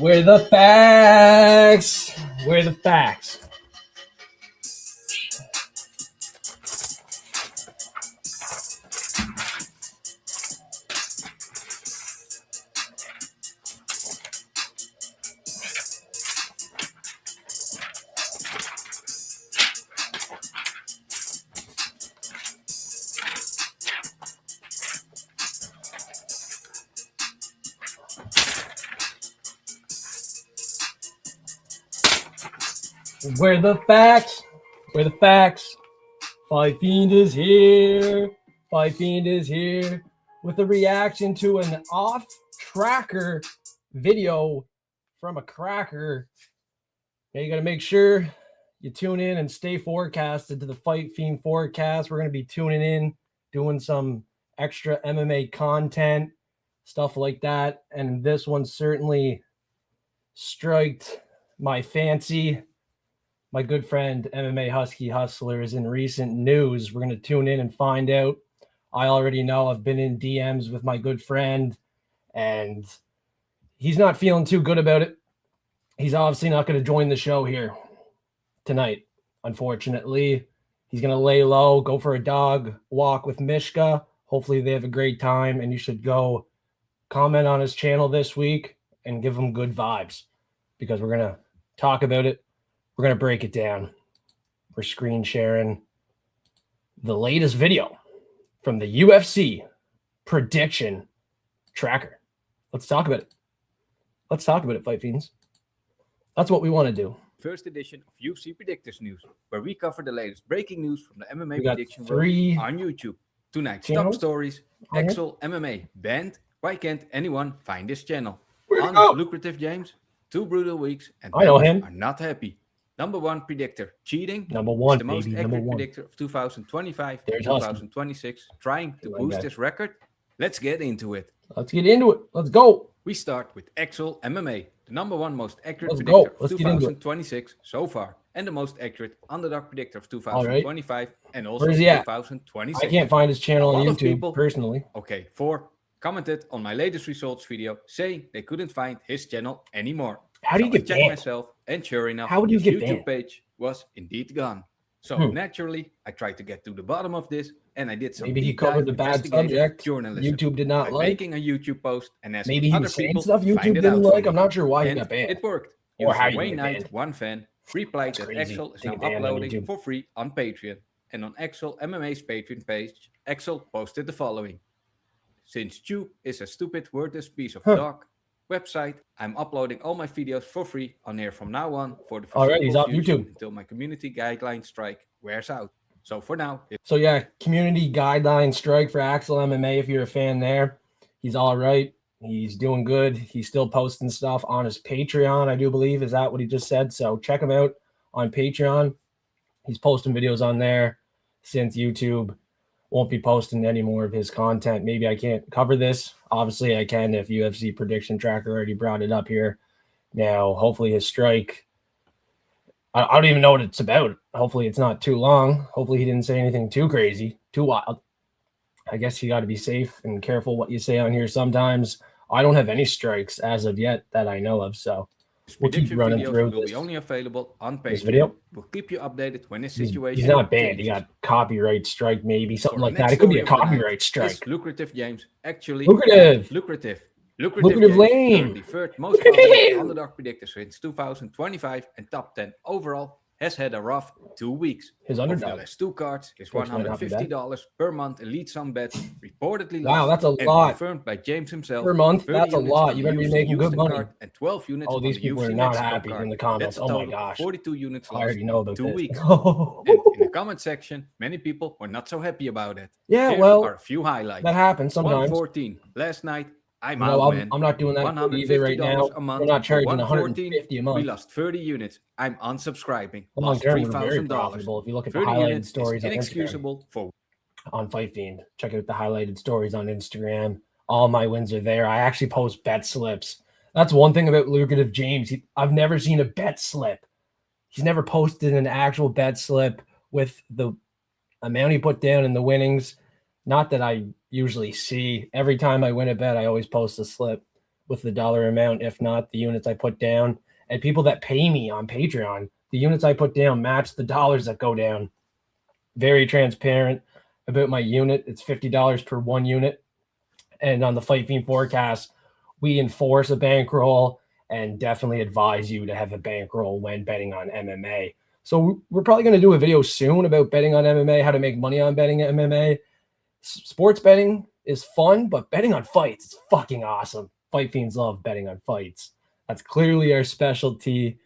Where the facts? Where the facts? Where the facts? Where the facts? Fiend is here. Fiend is here with a reaction to an off-tracker video from a cracker. Now you got to make sure you tune in and stay forecasted to the Fight Fiend forecast. We're going to be tuning in, doing some extra MMA content, stuff like that. And this one certainly striked my fancy. My good friend, MMA Husky Hustler, is in recent news. We're going to tune in and find out. I already know. I've been in DMs with my good friend, and he's not feeling too good about it. He's obviously not going to join the show here tonight, unfortunately. He's going to lay low, go for a dog walk with Mishka. Hopefully they have a great time, and you should go comment on his channel this week and give him good vibes because we're going to talk about it. We're going to break it down. We're screen sharing the latest video from the UFC prediction tracker. Let's talk about it. Let's talk about it, Fight Fiends. That's what we want to do. First edition of UFC Predictors News, where we cover the latest breaking news from the MMA prediction world on YouTube. Tonight's top stories, Actual MMA banned. Why can't anyone find this channel? On Lucrative James, 2 brutal weeks, and I know him. Are not happy. Number one predictor cheating. Number one, the most accurate predictor of 2025 to 2026, trying to boost his record. Let's get into it. Let's get into it. Let's go. We start with Actual MMA, the number one most accurate predictor of 2026 so far, and the most accurate underdog predictor of 2025 and also 2026. I can't find his channel on YouTube personally. Okay, 4 commented on my latest results video saying they couldn't find his channel anymore. How do you get banned? Myself, and sure enough, how would you get YouTube banned? Page was indeed gone. So naturally, I tried to get to the bottom of this, and I did some. Maybe he covered the bad subject. Journalism. YouTube did not like. Making a YouTube post and asking maybe he other was saying people stuff YouTube didn't like. I'm not sure why he got banned. It worked. Or how Wayne Knight, one fan, replied that Axel is now uploading for free on Patreon, and on Axel MMA's Patreon page, Axel posted the following: "Since Tube is a stupid, worthless piece of dog website, I'm uploading all my videos for free on here from now on for the he's off YouTube until my community guideline strike wears out. So for now." So yeah, community guideline strike for Axel MMA. If you're a fan there, he's all right. He's doing good. He's still posting stuff on his Patreon, I do believe. Is that what he just said? So check him out on Patreon. He's posting videos on there since YouTube won't be posting any more of his content. Maybe I can't cover this. Obviously, I can if UFC Prediction Tracker already brought it up here. Now, hopefully his strike, I don't even know what it's about. Hopefully it's not too long. Hopefully he didn't say anything too crazy, too wild. I guess you got to be safe and careful what you say on here sometimes. I don't have any strikes as of yet that I know of, so we'll keep running through this. Will be only available on Patreon. This video. We'll keep you updated when this situation. He's not banned. He got copyright strike, maybe something like that. It could be a copyright strike. Lucrative James, actually. Lucrative Lane. The third most popular underdog predictor since 2025 and top 10 overall, has had a rough 2 weeks. His underdog has 2 cards, his $150 per month elite sum bet reportedly. Wow, that's a lot. Confirmed by James himself. Per month, that's a lot. You better be making good money. And 12 units. Oh, these people are not happy in the comments. Oh my gosh. 42 units. I already know about 2 this. weeks. And in the comment section, many people were not so happy about it. Yeah, Here well, are a few highlights. That happens sometimes. 114 last night. I'm out, man. I'm not doing that either right now. We're not charging 150 a month. We lost 30 units. I'm unsubscribing. Long term, we're very profitable. If you look at the highlighted stories on inexcusable Instagram, on Fight Fiend, check out the highlighted stories on Instagram. All my wins are there. I actually post bet slips. That's one thing about Lucrative James. I've never seen a bet slip. He's never posted an actual bet slip with the amount he put down and the winnings. Not that I usually see. Every time I win a bet, I always post a slip. with the dollar amount, if not the units I put down. And people that pay me on Patreon, the units I put down match the dollars that go down. Very transparent about my unit. It's $50 per one unit. And on the Fight Fiend forecast, we enforce a bankroll and definitely advise you to have a bankroll when betting on MMA. So we're probably going to do a video soon about betting on MMA, how to make money on betting MMA. Sports betting is fun, but betting on fights is fucking awesome. Fight Fiends love betting on fights. That's clearly our specialty.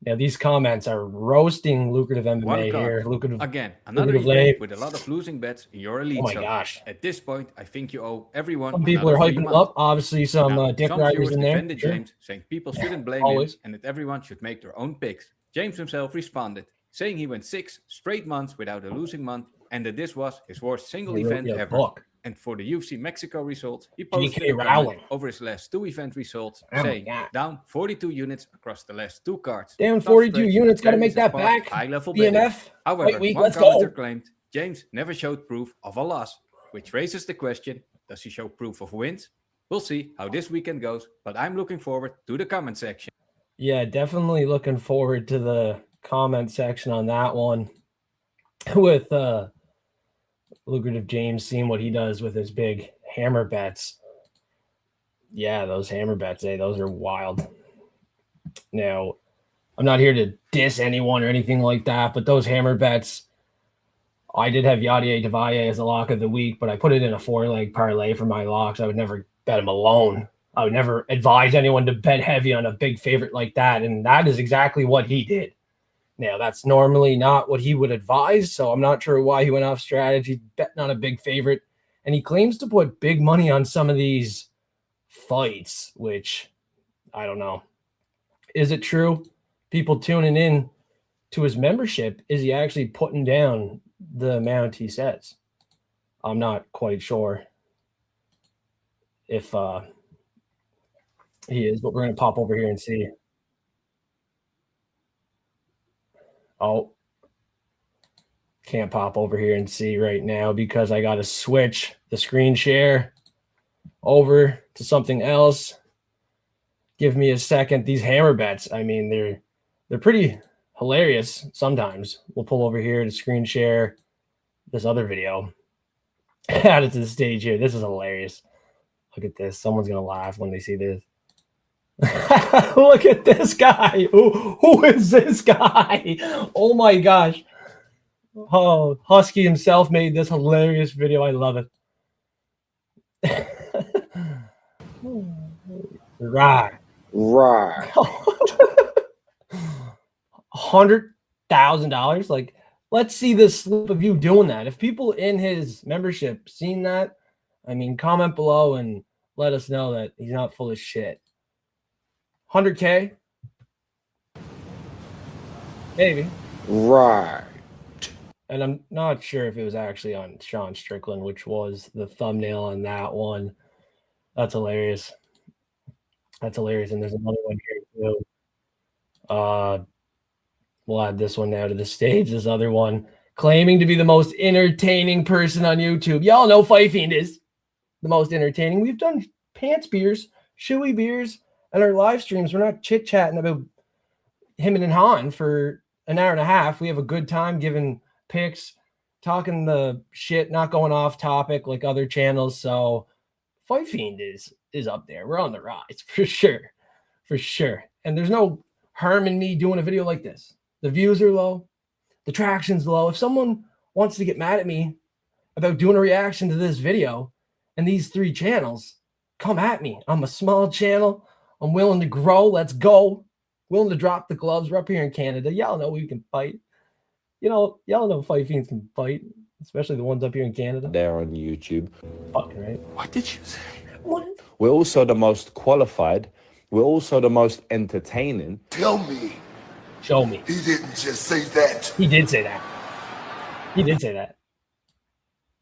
Now, these comments are roasting Lucrative MMA here. Again, another event with a lot of losing bets in your elite. Oh my gosh. At this point, I think you owe everyone. Some people are hyping him up. Obviously, some dick riders in there. Defended James, saying people shouldn't blame him and that everyone should make their own picks. James himself responded, saying he went 6 straight months without a losing month and that this was his worst single event ever. And for the UFC Mexico results, he posted a comment over his last 2 event results, saying down 42 units across the last 2 cards. Down 42 units, got to make that back. High-level BMF. However, one commenter claimed James never showed proof of a loss, which raises the question, does he show proof of wins? We'll see how this weekend goes, but I'm looking forward to the comment section. Yeah, definitely looking forward to the comment section on that one with Lucrative James, seeing what he does with his big hammer bets. Yeah, those hammer bets, those are wild. Now, I'm not here to diss anyone or anything like that, but those hammer bets, I did have Yadier Davaye as a lock of the week, but I put it in a 4-leg parlay for my locks. I would never bet him alone. I would never advise anyone to bet heavy on a big favorite like that, and that is exactly what he did. Now, that's normally not what he would advise, so I'm not sure why he went off strategy, betting on a big favorite. And he claims to put big money on some of these fights, which I don't know. Is it true? People tuning in to his membership, is he actually putting down the amount he says? I'm not quite sure if he is, but we're going to pop over here and see. Oh, can't pop over here and see right now because I got to switch the screen share over to something else. Give me a second. These hammer bets, I mean, they're pretty hilarious sometimes. We'll pull over here to screen share this other video. Add it to the stage here. This is hilarious. Look at this. Someone's going to laugh when they see this. Look at this guy. Who is this guy? Oh my gosh. Oh, Husky himself made this hilarious video. I love it. Right. $100,000. Like, let's see this slip of you doing that. If people in his membership seen that, I mean, comment below and let us know that he's not full of shit. 100K? Maybe. Right. And I'm not sure if it was actually on Sean Strickland, which was the thumbnail on that one. That's hilarious. That's hilarious. And there's another one here too. We'll add this one now to the stage. This other one, claiming to be the most entertaining person on YouTube. Y'all know Fight Fiend is the most entertaining. We've done pants beers, shoey beers, and our live streams. We're not chit-chatting about him and Han for an hour and a half. We have a good time giving picks, talking the shit, not going off topic like other channels. So Fight Fiend is up there. We're on the rise for sure. For sure. And there's no harm in me doing a video like this. The views are low. The traction's low. If someone wants to get mad at me about doing a reaction to this video and these 3 channels, come at me. I'm a small channel. I'm willing to grow. Let's go. Willing to drop the gloves. We're up here in Canada. Y'all know we can fight. You know, y'all know Fight Fiends can fight, especially the ones up here in Canada. They're on YouTube. Fucking right. What did you say? What? We're also the most qualified. We're also the most entertaining. Tell me. Show me. He didn't just say that. He did say that. He did say that.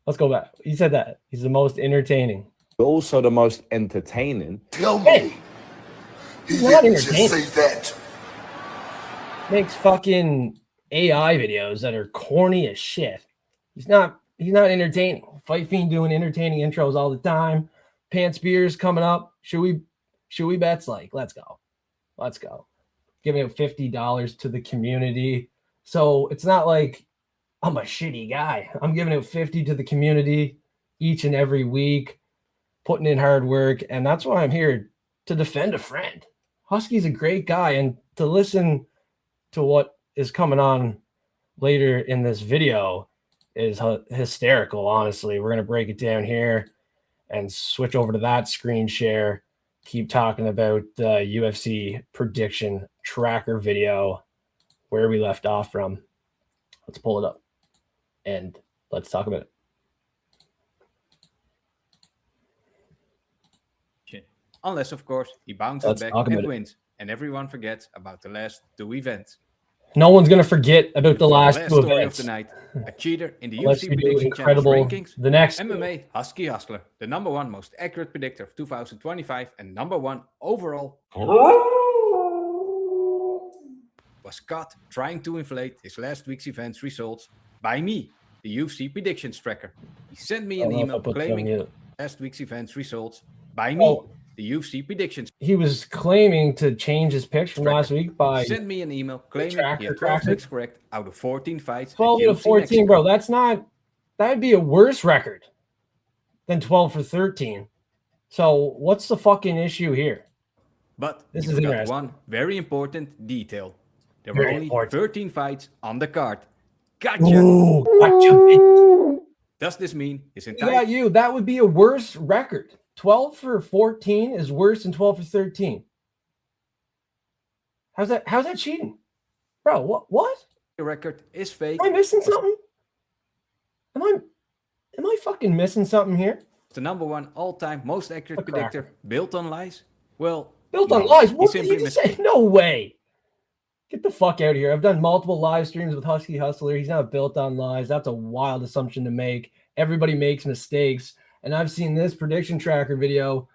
Let's go back. He said that. He's the most entertaining. We're also the most entertaining. Tell me. Hey, he didn't just say that. Makes fucking AI videos that are corny as shit. He's not entertaining. Fight Fiend doing entertaining intros all the time. Pants beers coming up. Should we Shoey bets, like, let's go. Let's go. Giving out $50 to the community. So it's not like I'm a shitty guy. I'm giving out 50 to the community each and every week, putting in hard work. And that's why I'm here, to defend a friend. Husky's a great guy. And to listen to what is coming on later in this video is hysterical, honestly. We're going to break it down here and switch over to that screen share. Keep talking about the UFC prediction tracker video, where we left off from. Let's pull it up and let's talk about it. Unless, of course, he bounces back and wins, and everyone forgets about the last 2 events. No one's going to forget about the last 2 story events. Of the night, a cheater in the Unless UFC prediction channel's rankings. The next MMA Husky Hustler, the #1 most accurate predictor of 2025 and #1 overall, was caught trying to inflate his last week's events results by me, the UFC predictions tracker. He sent me an email claiming last week's events results by me, the UFC predictions. He was claiming to change his picks from last week by sent me an email claiming he had 12 picks correct out of 14 fights. 12 to 14, bro. That's not. That'd be a worse record than 12 for 13. So what's the fucking issue here? But this is one very important detail. There were only 13 fights on the card. Gotcha. Ooh, gotcha. Does this mean his entire? Got you. That would be a worse record. 12 for 14 is worse than 12 for 13. How's that cheating? Bro, what? The record is fake. Am I missing something? Am I fucking missing something here? The #1 all-time most accurate predictor built on lies? Well, built on lies? What did you say? No way. Get the fuck out of here. I've done multiple live streams with Husky Hustler. He's not built on lies. That's a wild assumption to make. Everybody makes mistakes. And I've seen this prediction tracker video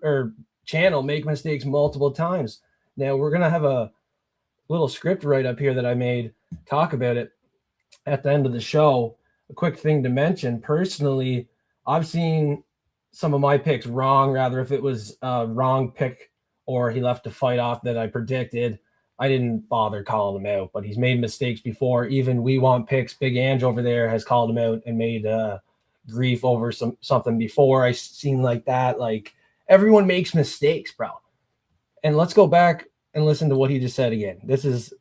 or channel make mistakes multiple times. Now, we're going to have a little script right up here that I made, talk about it at the end of the show. A quick thing to mention, personally, I've seen some of my picks wrong, rather if it was a wrong pick or he left a fight off that I predicted. I didn't bother calling him out, but he's made mistakes before. Even We Want Picks, Big Ange over there has called him out and made grief over something before. I seen like that. Like, everyone makes mistakes, bro. And let's go back and listen to what he just said again. This is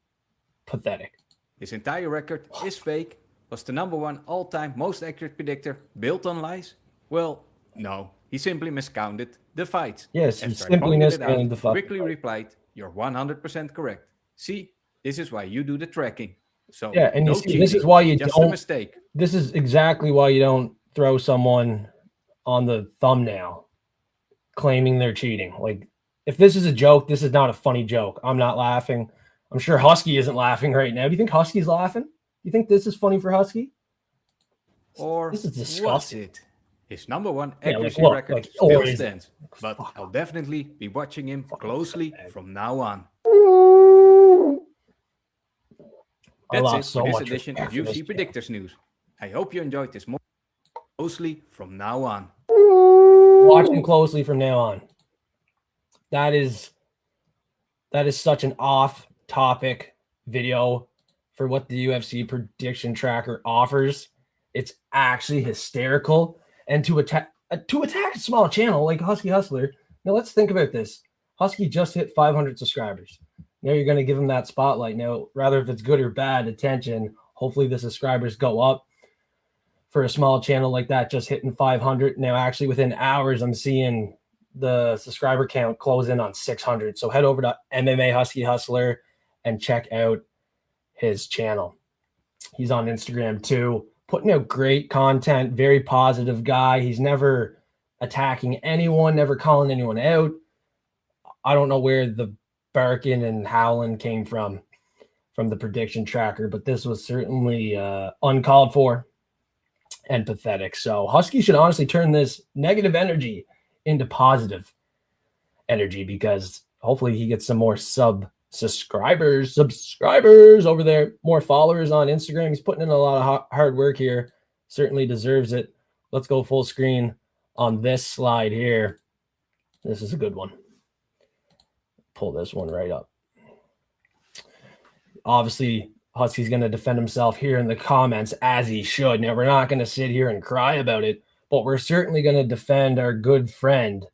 pathetic. His entire record is fake. Was the #1 all-time most accurate predictor built on lies? Well, no. He simply miscounted the fights. Yes, he simply miscounted the fights. Quickly replied, "You're 100% correct. See, this is why you do the tracking." So yeah, and no you see, cheating, this is why you just don't. A mistake. This is exactly why you don't throw someone on the thumbnail claiming they're cheating. Like, if this is a joke, this is not a funny joke. I'm not laughing. I'm sure Husky isn't laughing right now. Do you think Husky's laughing? Do you think this is funny for Husky? Or this is disgusting. Was it? His #1 accuracy record still stands, but I'll definitely be watching him closely from now on. That's it for this edition of UFC Predictors News. I hope you enjoyed this more closely from now on. Watching closely from now on. That is such an off-topic video for what the UFC prediction tracker offers. It's actually hysterical. And to attack a small channel like Husky Hustler, now let's think about this. Husky just hit 500 subscribers. Now you're going to give him that spotlight. Now, rather if it's good or bad attention, hopefully the subscribers go up. For a small channel like that, just hitting 500. Now, actually, within hours, I'm seeing the subscriber count close in on 600. So head over to MMA Husky Hustler and check out his channel. He's on Instagram too, putting out great content, very positive guy. He's never attacking anyone, never calling anyone out. I don't know where the barking and howling came from the prediction tracker, but this was certainly uncalled for and pathetic. So Husky should honestly turn this negative energy into positive energy, because hopefully he gets some more subscribers over there, more followers on Instagram. He's putting in a lot of hard work here. Certainly deserves it. Let's go full screen on this slide here. This is a good one. pull this one right up. Obviously, Husky's going to defend himself here in the comments, as he should. Now, we're not going to sit here and cry about it, but we're certainly going to defend our good friend,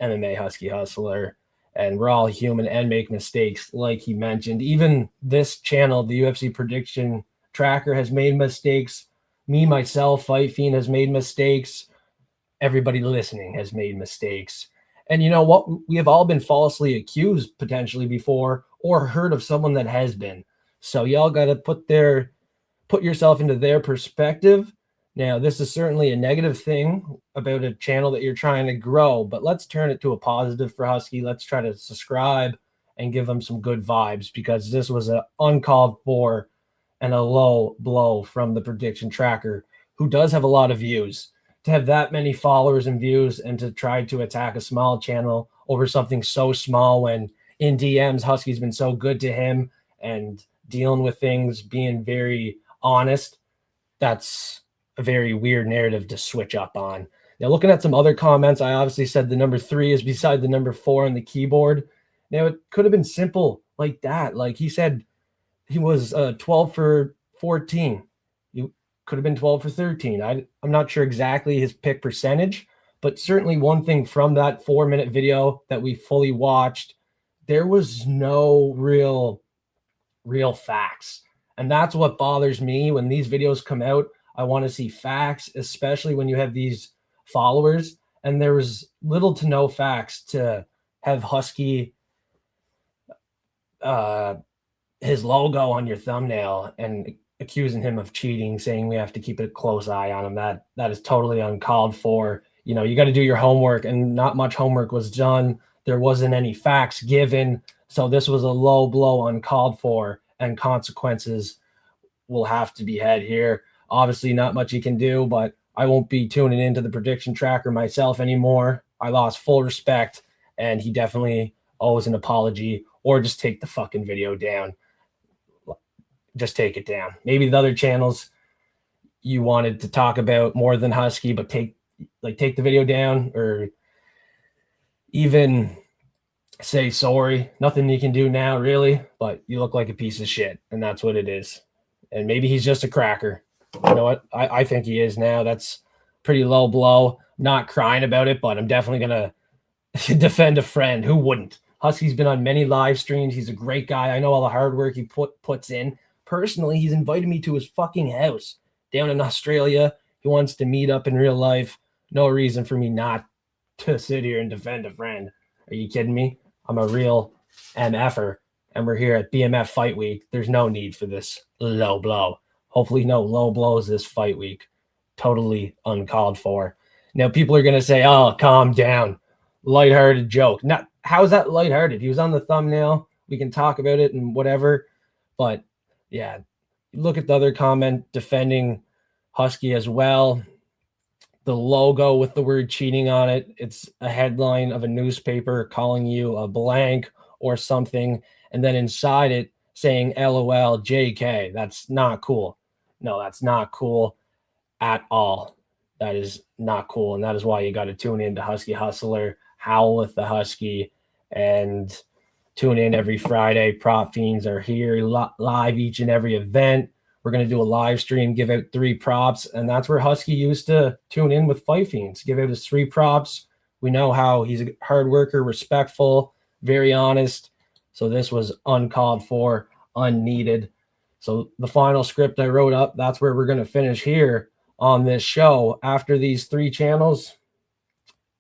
MMA Husky Hustler. And we're all human and make mistakes, like he mentioned. Even this channel, the UFC Prediction Tracker, has made mistakes. Me, myself, Fight Fiend has made mistakes. Everybody listening has made mistakes. And you know what? We have all been falsely accused potentially before, or heard of someone that has been. So y'all got to put yourself into their perspective. Now, this is certainly a negative thing about a channel that you're trying to grow, but let's turn it to a positive for Husky. Let's try to subscribe and give him some good vibes, because this was an uncalled for and a low blow from the Prediction Tracker, who does have a lot of views. To have that many followers and views and to try to attack a small channel over something so small, when in DMs, Husky's been so good to him and dealing with things, being very honest, that's a very weird narrative to switch up on. Now, looking at some other comments, I obviously said the number 3 is beside the number 4 on the keyboard. Now, it could have been simple like that. Like he said, he was 12 for 14. You could have been 12 for 13. I'm not sure exactly his pick percentage, but certainly one thing from that 4-minute video that we fully watched, there was no real facts. And that's what bothers me when these videos come out. I want to see facts, especially when you have these followers. And there was little to no facts to have Husky, his logo on your thumbnail and accusing him of cheating, saying we have to keep a close eye on him. That is totally uncalled for. You know, you got to do your homework, and not much homework was done. There wasn't any facts given. So this was a low blow, uncalled for, and consequences will have to be had here. Obviously, not much he can do, but I won't be tuning into the Prediction Tracker myself anymore. I lost full respect, and he definitely owes an apology, or just take the fucking video down. Just take it down. Maybe the other channels you wanted to talk about more than Husky, but take the video down, or even say sorry. Nothing you can do now, really, but you look like a piece of shit, and that's what it is. And maybe he's just a cracker. You know what? I think he is now. That's pretty low blow. Not crying about it, but I'm definitely going to defend a friend. Who wouldn't? Husky's been on many live streams. He's a great guy. I know all the hard work he puts in. Personally, he's invited me to his fucking house down in Australia. He wants to meet up in real life. No reason for me not to sit here and defend a friend. Are you kidding me? I'm a real MFer, and we're here at BMF Fight Week. There's no need for this low blow. Hopefully no low blows this fight week. Totally uncalled for. Now, people are going to say, oh, calm down. Lighthearted joke. Not, how's that lighthearted? He was on the thumbnail. We can talk about it and whatever. But, yeah, look at the other comment defending Husky as well. The logo with the word cheating on it. It's a headline of a newspaper calling you a blank or something. And then inside it saying LOL JK. That's not cool. No, that's not cool at all. That is not cool. And that is why you got to tune in to Husky Hustler, Howl with the Husky, and tune in every Friday. Prop Fiends are here live each and every event. We're going to do a live stream, give out 3 props. And that's where Husky used to tune in with Fight Fiends, give out his 3 props. We know how he's a hard worker, respectful, very honest. So this was uncalled for, unneeded. So the final script I wrote up, that's where we're going to finish here on this show. After these 3 channels,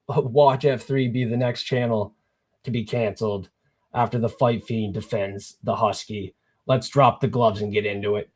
watch F3 be the next channel to be canceled after the Fight Fiend defends the Husky. Let's drop the gloves and get into it.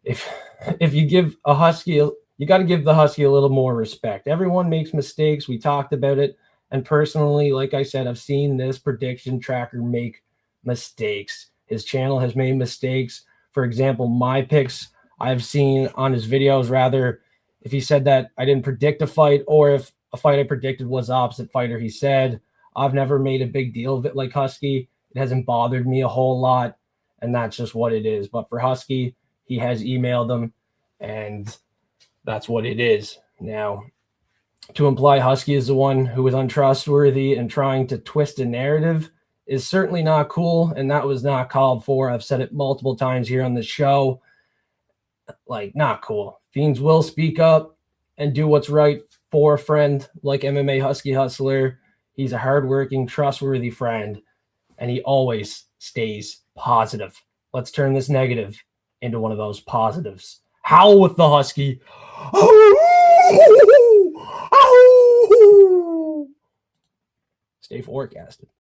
If you give a Husky, you got to give the Husky a little more respect. Everyone makes mistakes. We talked about it. And personally, like I said, I've seen this Prediction Tracker make mistakes. His channel has made mistakes. For example, my picks I've seen on his videos, rather, if he said that I didn't predict a fight, or if a fight I predicted was the opposite fighter he said, I've never made a big deal of it like Husky. It hasn't bothered me a whole lot, and that's just what it is. But for Husky, he has emailed them, and that's what it is. Now, to imply Husky is the one who is untrustworthy and trying to twist a narrative is certainly not cool, and that was not called for. I've said it multiple times here on the show. Like, not cool. Fiends will speak up and do what's right for a friend like MMA Husky Hustler. He's a hardworking, trustworthy friend, and he always stays positive. Let's turn this negative into one of those positives. Howl with the Husky. Stay forecasted.